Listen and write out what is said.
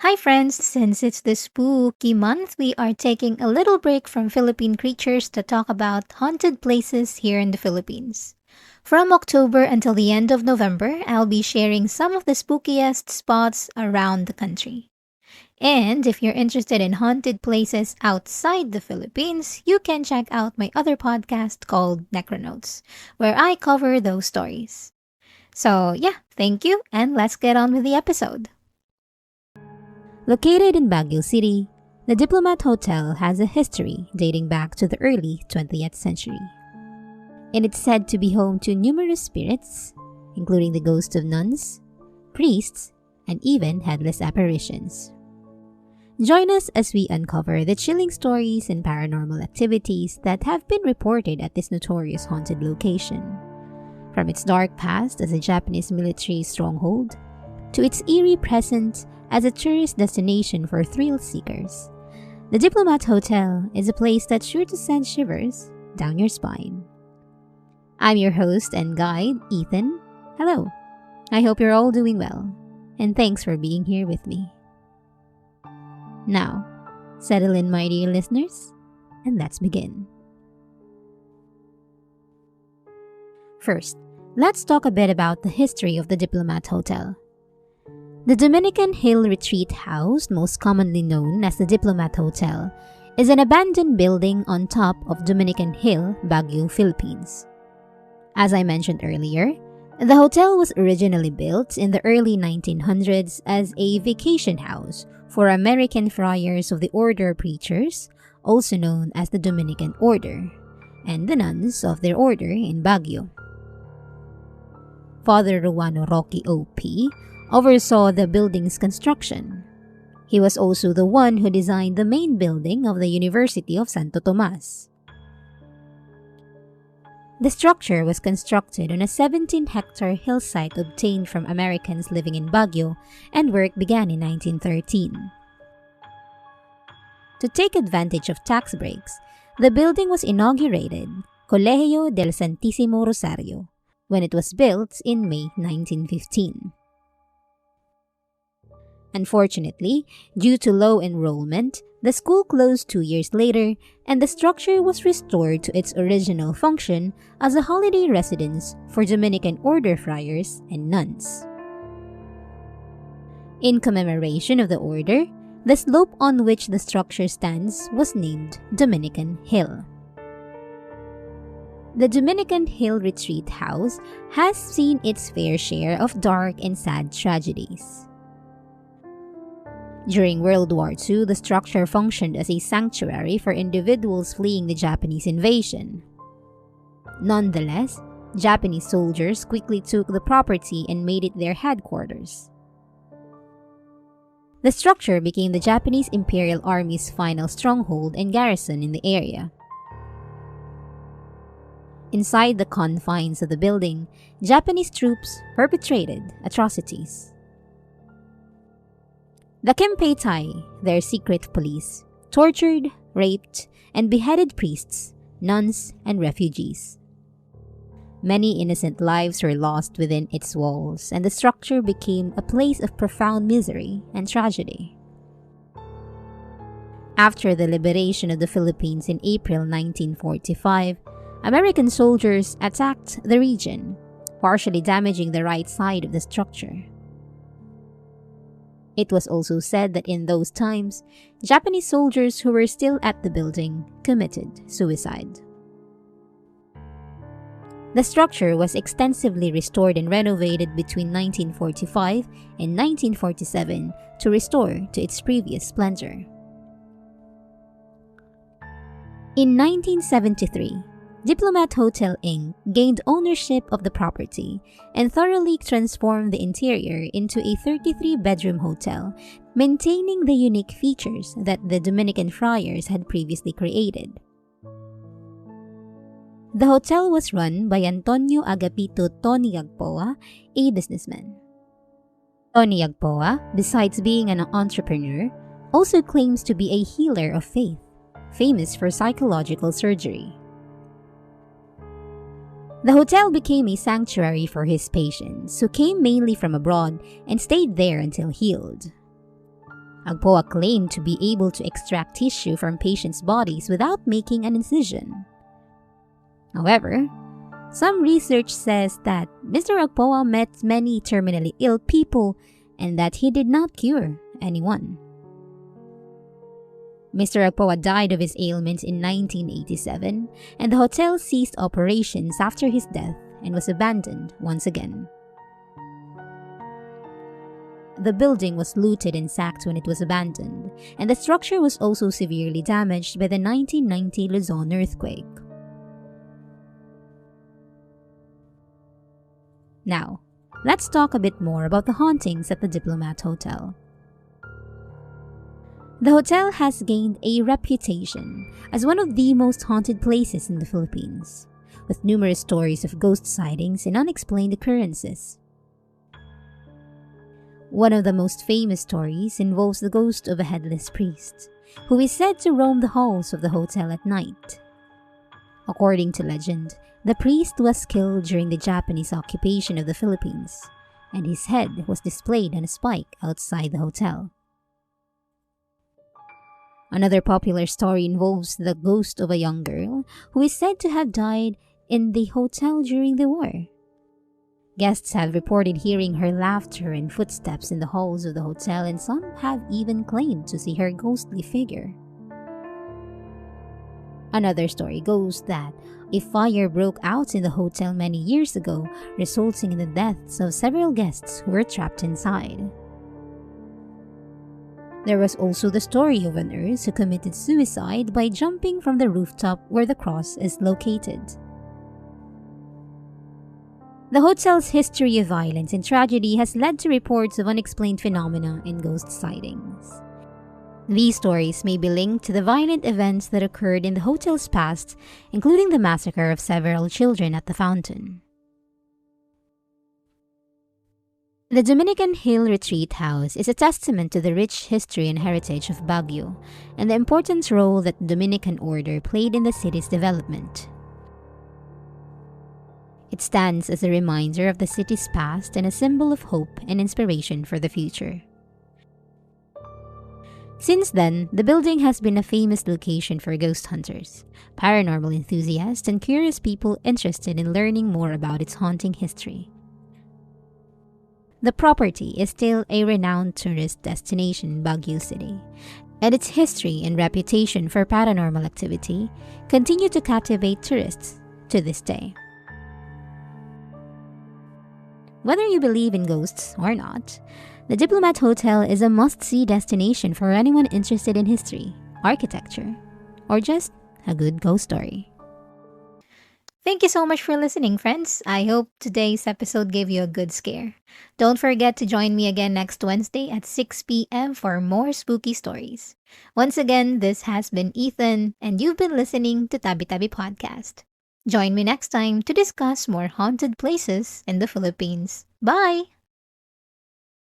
Hi, friends! Since it's the spooky month, we are taking a little break from Philippine creatures to talk about haunted places here in the Philippines. From October until the end of November, I'll be sharing some of the spookiest spots around the country. And if you're interested in haunted places outside the Philippines, you can check out my other podcast called Necronotes, where I cover those stories. So, yeah, thank you, and let's get on with the episode. Located in Baguio City, the Diplomat Hotel has a history dating back to the early 20th century. And it's said to be home to numerous spirits, including the ghosts of nuns, priests, and even headless apparitions. Join us as we uncover the chilling stories and paranormal activities that have been reported at this notorious haunted location. From its dark past as a Japanese military stronghold, to its eerie present as a tourist destination for thrill seekers, the Diplomat Hotel is a place that's sure to send shivers down your spine. I'm your host and guide, Ethan. Hello. I hope you're all doing well, and thanks for being here with me. Now, settle in, my dear listeners, and let's begin. First, let's talk a bit about the history of the Diplomat Hotel. The Dominican Hill Retreat House, most commonly known as the Diplomat Hotel, is an abandoned building on top of Dominican Hill, Baguio, Philippines. As I mentioned earlier, the hotel was originally built in the early 1900s as a vacation house for American friars of the Order Preachers, also known as the Dominican Order, and the nuns of their order in Baguio. Father Ruano Rocky O.P. oversaw the building's construction. He was also the one who designed the main building of the University of Santo Tomas. The structure was constructed on a 17-hectare hillsite obtained from Americans living in Baguio, and work began in 1913. To take advantage of tax breaks, the building was inaugurated Colegio del Santísimo Rosario when it was built in May 1915. Unfortunately, due to low enrollment, the school closed 2 years later, and the structure was restored to its original function as a holiday residence for Dominican order friars and nuns. In commemoration of the order, the slope on which the structure stands was named Dominican Hill. The Dominican Hill Retreat House has seen its fair share of dark and sad tragedies. During World War II, the structure functioned as a sanctuary for individuals fleeing the Japanese invasion. Nonetheless, Japanese soldiers quickly took the property and made it their headquarters. The structure became the Japanese Imperial Army's final stronghold and garrison in the area. Inside the confines of the building, Japanese troops perpetrated atrocities. The Kempeitai, their secret police, tortured, raped, and beheaded priests, nuns, and refugees. Many innocent lives were lost within its walls, and the structure became a place of profound misery and tragedy. After the liberation of the Philippines in April 1945, American soldiers attacked the region, partially damaging the right side of the structure. It was also said that in those times, Japanese soldiers who were still at the building committed suicide. The structure was extensively restored and renovated between 1945 and 1947 to restore to its previous splendor. In 1973, Diplomat Hotel Inc. gained ownership of the property and thoroughly transformed the interior into a 33-bedroom hotel, maintaining the unique features that the Dominican friars had previously created. The hotel was run by Antonio Agapito Tony Agpoa, a businessman. Tony Agpoa, besides being an entrepreneur, also claims to be a healer of faith, famous for psychological surgery. The hotel became a sanctuary for his patients, who came mainly from abroad and stayed there until healed. Agpoa claimed to be able to extract tissue from patients' bodies without making an incision. However, some research says that Mr. Agpoa met many terminally ill people and that he did not cure anyone. Mr. Agpoa died of his ailment in 1987, and the hotel ceased operations after his death and was abandoned once again. The building was looted and sacked when it was abandoned, and the structure was also severely damaged by the 1990 Luzon earthquake. Now, let's talk a bit more about the hauntings at the Diplomat Hotel. The hotel has gained a reputation as one of the most haunted places in the Philippines, with numerous stories of ghost sightings and unexplained occurrences. One of the most famous stories involves the ghost of a headless priest, who is said to roam the halls of the hotel at night. According to legend, the priest was killed during the Japanese occupation of the Philippines, and his head was displayed on a spike outside the hotel. Another popular story involves the ghost of a young girl who is said to have died in the hotel during the war. Guests have reported hearing her laughter and footsteps in the halls of the hotel, and some have even claimed to see her ghostly figure. Another story goes that a fire broke out in the hotel many years ago, resulting in the deaths of several guests who were trapped inside. There was also the story of a nurse who committed suicide by jumping from the rooftop where the cross is located. The hotel's history of violence and tragedy has led to reports of unexplained phenomena and ghost sightings. These stories may be linked to the violent events that occurred in the hotel's past, including the massacre of several children at the fountain. The Dominican Hill Retreat House is a testament to the rich history and heritage of Baguio and the important role that the Dominican order played in the city's development. It stands as a reminder of the city's past and a symbol of hope and inspiration for the future. Since then, the building has been a famous location for ghost hunters, paranormal enthusiasts, and curious people interested in learning more about its haunting history. The property is still a renowned tourist destination in Baguio City, and its history and reputation for paranormal activity continue to captivate tourists to this day. Whether you believe in ghosts or not, the Diplomat Hotel is a must-see destination for anyone interested in history, architecture, or just a good ghost story. Thank you so much for listening, friends. I hope today's episode gave you a good scare. Don't forget to join me again next Wednesday at 6 p.m. for more spooky stories. Once again, this has been Ethan, and you've been listening to Tabi-Tabi Podcast. Join me next time to discuss more haunted places in the Philippines. Bye!